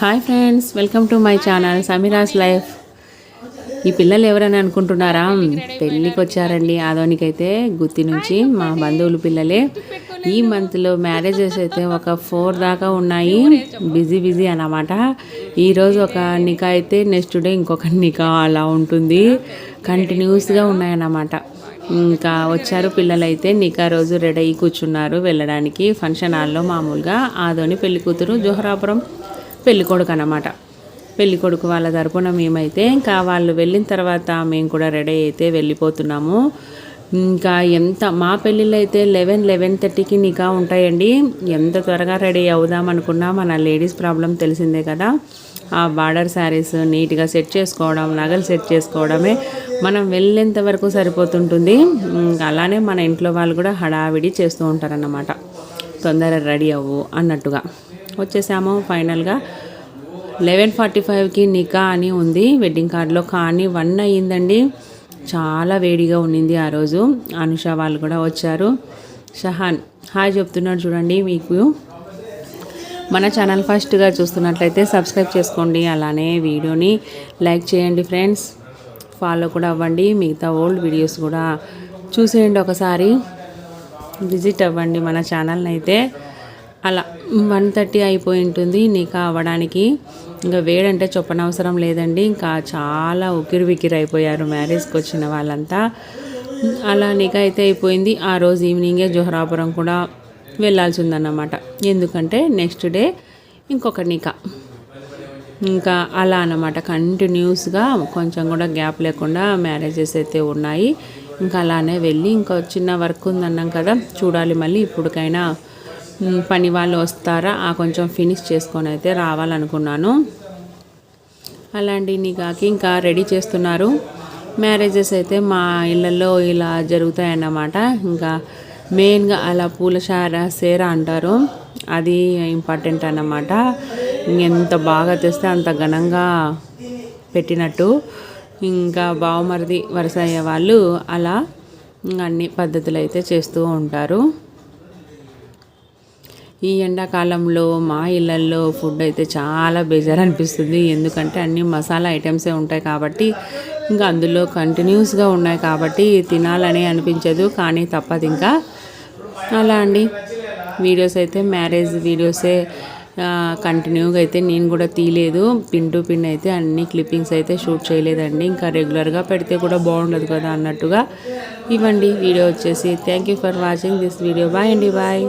Hi friends, welcome to my channel Sameera's life. ఈ పిల్లలు ఎవరని అనుకుంటున్నారా? పెళ్ళికి వచ్చారండి. ఆదోనికైతే గుత్తి నుంచి మా బంధువులు పిల్లలే. ఈ మంత్లో మ్యారేజెస్ అయితే ఒక 4 దాకా ఉన్నాయి. బిజీ అన్నమాట. ఈరోజు ఒక నికా అయితే నెక్స్ట్ డే ఇంకొక నికా అలా ఉంటుంది. కంటిన్యూస్గా ఉన్నాయన్నమాట. ఇంకా వచ్చారు పిల్లలైతే నికా రోజు రెడీ అయ్యి కూర్చున్నారు వెళ్ళడానికి. ఫంక్షన్ హాల్లో మామూలుగా ఆదోని పెళ్లి కూతురు, జోహరాపురం పెళ్ళికొడుకు అన్నమాట. పెళ్ళికొడుకు వాళ్ళ తరపున మేమైతే ఇంకా వాళ్ళు వెళ్ళిన తర్వాత మేము కూడా రెడీ అయితే వెళ్ళిపోతున్నాము. ఇంకా మా పెళ్ళిళ్ళు అయితే 11:30కి నికా ఉంటాయండి. ఎంత త్వరగా రెడీ అవుదాం అనుకున్నా మన లేడీస్ ప్రాబ్లం తెలిసిందే కదా. ఆ బార్డర్ శారీస్ నీట్గా సెట్ చేసుకోవడం, నగలు సెట్ చేసుకోవడమే మనం వెళ్ళేంత వరకు సరిపోతుంటుంది. అలానే మన ఇంట్లో వాళ్ళు కూడా హడావిడి చేస్తూ ఉంటారన్నమాట. తొందరగా రెడీ అవ్వు అన్నట్టుగా వచ్చేసాము. ఫైనల్గా 11:45కి నికా అని ఉంది వెడ్డింగ్ కార్డులో, కానీ 1 అయ్యిందండి. చాలా వేడిగా ఉండింది ఆ రోజు. అనుష వాళ్ళు కూడా వచ్చారు. షహాన్ హాయ్ చెప్తున్నాడు చూడండి. మీకు మన ఛానల్ ఫస్ట్గా చూస్తున్నట్లయితే సబ్స్క్రైబ్ చేసుకోండి, అలానే వీడియోని లైక్ చేయండి ఫ్రెండ్స్. ఫాలో కూడా అవ్వండి. మిగతా ఓల్డ్ వీడియోస్ కూడా చూసేయండి, ఒకసారి విజిట్ అవ్వండి మన ఛానల్ని. అయితే అలా 1:30 అయిపోయి ఉంటుంది నికా అవ్వడానికి. ఇంకా వేడంటే చెప్పనవసరం లేదండి. ఇంకా చాలా ఉక్కిరి అయిపోయారు మ్యారేజ్కి వచ్చిన వాళ్ళంతా. అలా నికా అయితే అయిపోయింది. ఆ రోజు ఈవినింగే జోహరాపురం కూడా వెళ్ళాల్సి ఉందన్నమాట. ఎందుకంటే నెక్స్ట్ డే ఇంకొక నికా. ఇంకా అలా అన్నమాట. కంటిన్యూస్గా కొంచెం కూడా గ్యాప్ లేకుండా మ్యారేజెస్ అయితే ఉన్నాయి. ఇంకా అలానే వెళ్ళి ఇంకా చిన్న వర్క్ ఉందన్నాం కదా, చూడాలి మళ్ళీ ఇప్పటికైనా పని వాళ్ళు వస్తారా కొంచెం ఫినిష్ చేసుకొని అయితే రావాలనుకున్నాను. అలాంటి నికాకి ఇంకా రెడీ చేస్తున్నారు. మ్యారేజెస్ అయితే మా ఇళ్ళల్లో ఇలా జరుగుతాయన్నమాట. ఇంకా మెయిన్గా అలా పూల సేర అంటారు, అది ఇంపార్టెంట్ అన్నమాట. ఎంత బాగా తెస్తే అంత ఘనంగా పెట్టినట్టు. ఇంకా బావమరిది వరుస అయ్యే వాళ్ళు అలా అన్ని పద్ధతులు అయితే చేస్తూ ఉంటారు. ఈ ఎండాకాలంలో మా ఇళ్ళల్లో ఫుడ్ అయితే చాలా బేజారు అనిపిస్తుంది. ఎందుకంటే అన్ని మసాలా ఐటమ్సే ఉంటాయి కాబట్టి, ఇంకా అందులో కంటిన్యూస్గా ఉన్నాయి కాబట్టి తినాలని అనిపించదు, కానీ తప్పదు ఇంకా. అలా అండి. వీడియోస్ అయితే మ్యారేజ్ వీడియోసే కంటిన్యూగా అయితే నేను కూడా తీయలేదు. పిన్ టు పిన్ అయితే అన్ని క్లిప్పింగ్స్ అయితే షూట్ చేయలేదండి. ఇంకా రెగ్యులర్గా పెడితే కూడా బాగుండదు కదా అన్నట్టుగా ఇవ్వండి వీడియో వచ్చేసి. Thank you for watching this video. Bye అండి, బాయ్.